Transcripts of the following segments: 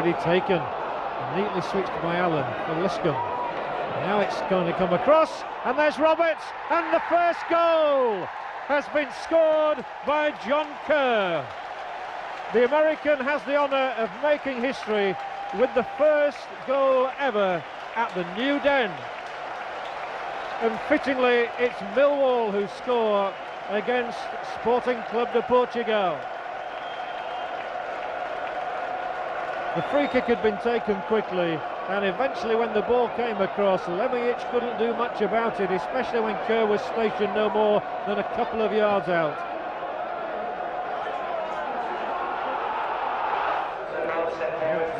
already taken. Neatly switched by Allen for Liscombe. Now it's going to come across, and there's Roberts, and the first goal has been scored by John Kerr. The American has the honour of making history with the first goal ever at the New Den. And fittingly, it's Millwall who score against Sporting Club de Portugal. The free kick had been taken quickly, and eventually when the ball came across, Lemijic couldn't do much about it, especially when Kerr was stationed no more than a couple of yards out.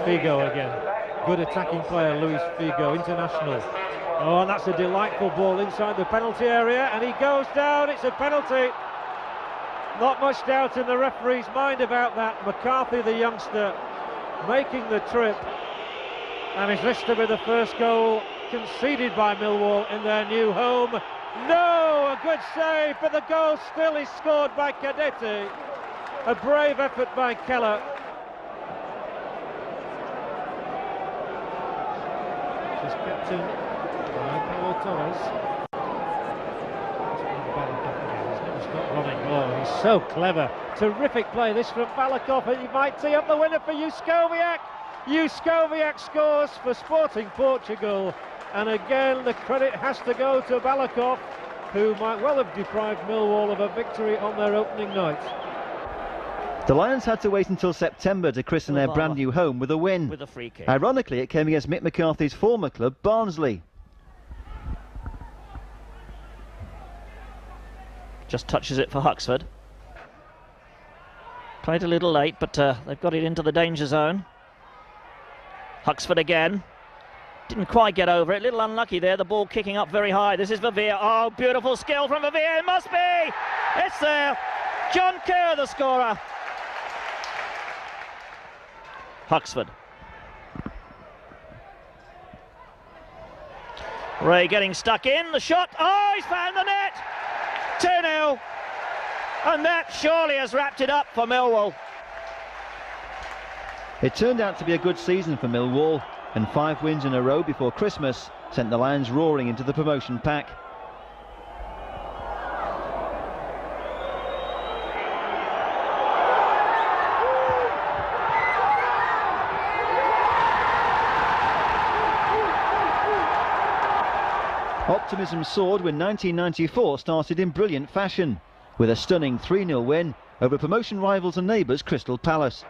Figo again. Good attacking player, Luis Figo, international. Oh, and that's a delightful ball inside the penalty area, and he goes down. It's a penalty. Not much doubt in the referee's mind about that. McCarthy, the youngster, making the trip. And is this to be the first goal conceded by Millwall in their new home? No, a good save, but the goal still is scored by Cadetti. A brave effort by Keller. His captain, Paulo Torres. He's never running low. He's so clever. Terrific play this from Balakov, and he might tee up the winner for Juskowiak. Juskowiak scores for Sporting Portugal, and again the credit has to go to Balakov, who might well have deprived Millwall of a victory on their opening night. The Lions had to wait until September to christen their brand new home with a win. With a free kick. Ironically, it came against Mick McCarthy's former club, Barnsley. Just touches it for Huxford. Played a little late, but they've got it into the danger zone. Huxford again. Didn't quite get over it. Little unlucky there. The ball kicking up very high. This is Vavia. Oh, beautiful skill from Vavia. It must be. It's there. John Kerr, the scorer. Huxford. Ray getting stuck in. The shot. Oh, he's found the net. 2-0. And that surely has wrapped it up for Millwall. It turned out to be a good season for Millwall, and 5 wins in a row before Christmas sent the Lions roaring into the promotion pack. Optimism soared when 1994 started in brilliant fashion, with a stunning 3-0 win over promotion rivals and neighbours Crystal Palace.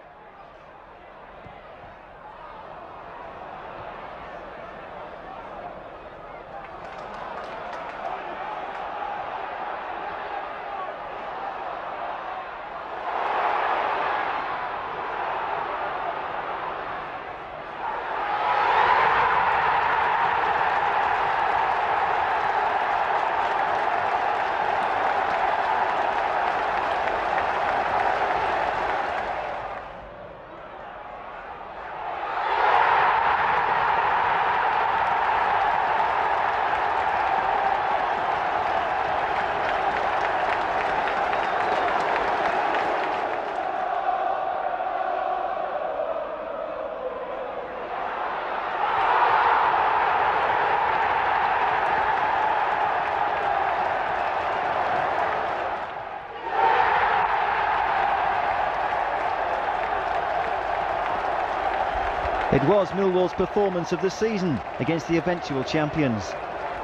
It was Millwall's performance of the season against the eventual champions.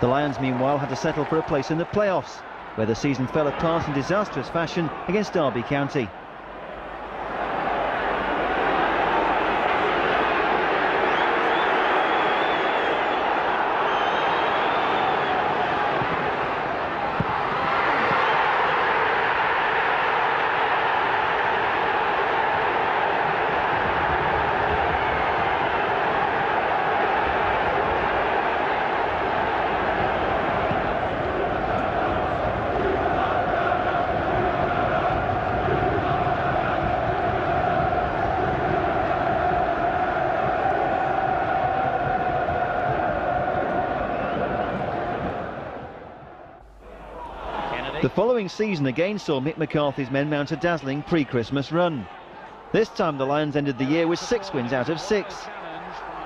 The Lions, meanwhile, had to settle for a place in the playoffs, where the season fell apart in disastrous fashion against Derby County. The following season again saw Mick McCarthy's men mount a dazzling pre-Christmas run. This time the Lions ended the year with 6 wins out of 6.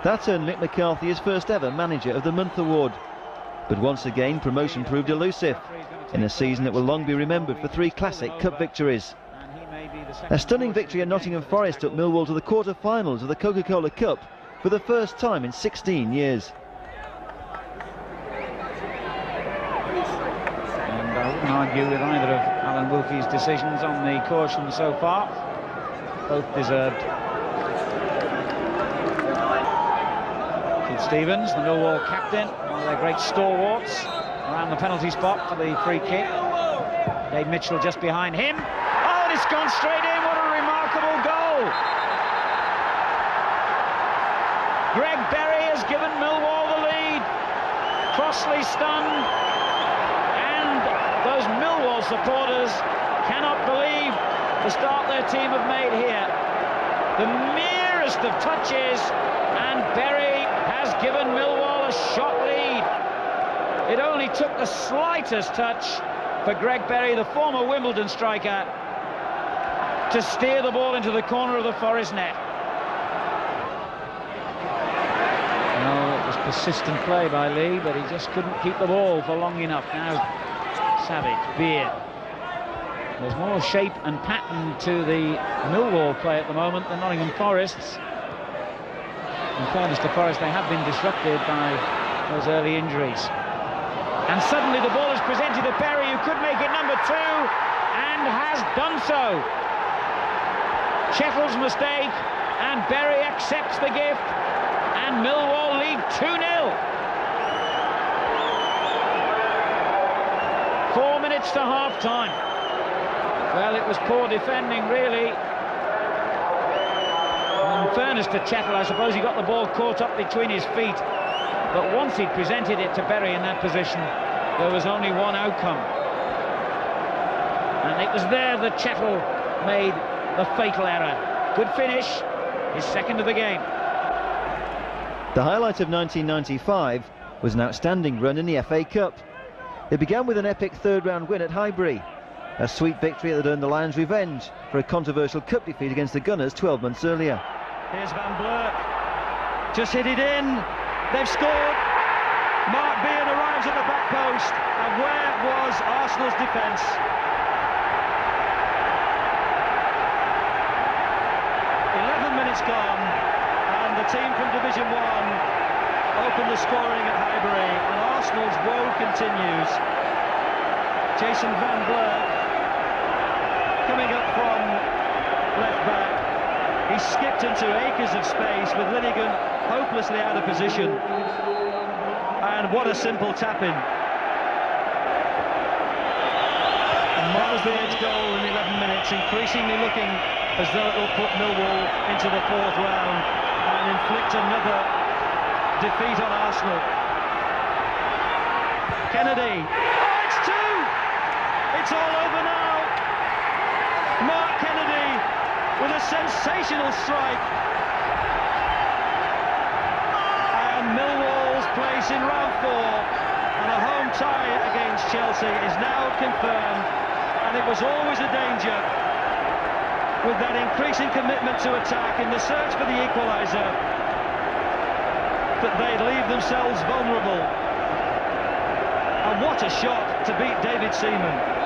That earned Mick McCarthy his first ever Manager of the Month award. But once again, promotion proved elusive in a season that will long be remembered for 3 classic cup victories. A stunning victory at Nottingham Forest took Millwall to the quarter-finals of the Coca-Cola Cup for the first time in 16 years. And I wouldn't argue with either of Alan Wilkie's decisions on the caution so far. Both deserved. Keith Stevens, the Millwall captain, one of their great stalwarts, around the penalty spot for the free kick. Dave Mitchell just behind him. Oh, and it's gone straight in. What a remarkable goal. Greg Berry has given Millwall the lead. Crossley stunned, and those Millwall supporters cannot believe the start their team have made here. The merest of touches, and Berry has given Millwall a shot lead. It only took the slightest touch for Greg Berry, the former Wimbledon striker, to steer the ball into the corner of the Forest net. No, it was persistent play by Lee, but he just couldn't keep the ball for long enough. Now Savage, Beard. There's more shape and pattern to the Millwall play at the moment than Nottingham Forest's. In fairness to Forest, they have been disrupted by those early injuries. And suddenly the ball is presented to Berry, who could make it number 2, and has done so. Chettle's mistake, and Berry accepts the gift, and Millwall lead 2-0. 4 minutes to half-time. Well, it was poor defending, really. In fairness to Chettle, I suppose he got the ball caught up between his feet. But once he'd presented it to Berry in that position, there was only one outcome. And it was there that Chettle made the fatal error. Good finish, his second of the game. The highlight of 1995 was an outstanding run in the FA Cup. It began with an epic third-round win at Highbury. A sweet victory that earned the Lions revenge for a controversial cup defeat against the Gunners 12 months earlier. Here's Van Blurk, just hit it in, they've scored. Mark Beard arrives at the back post, and where was Arsenal's defence? Minutes gone, and the team from Division 1 opened the scoring at Highbury, and Arsenal's woe continues. Jason Van Blurk coming up from left back. He skipped into acres of space with Linnigan hopelessly out of position, and what a simple tap-in. Mark Beard's goal in 11 minutes, increasingly looking as though it will put Millwall into the 4th round and inflict another defeat on Arsenal. Kennedy, oh, it's 2! It's all over now. Mark Kennedy with a sensational strike. And Millwall's place in round 4 and a home tie against Chelsea is now confirmed, and it was always a danger with that increasing commitment to attack in the search for the equaliser that they'd leave themselves vulnerable. And what a shot to beat David Seaman.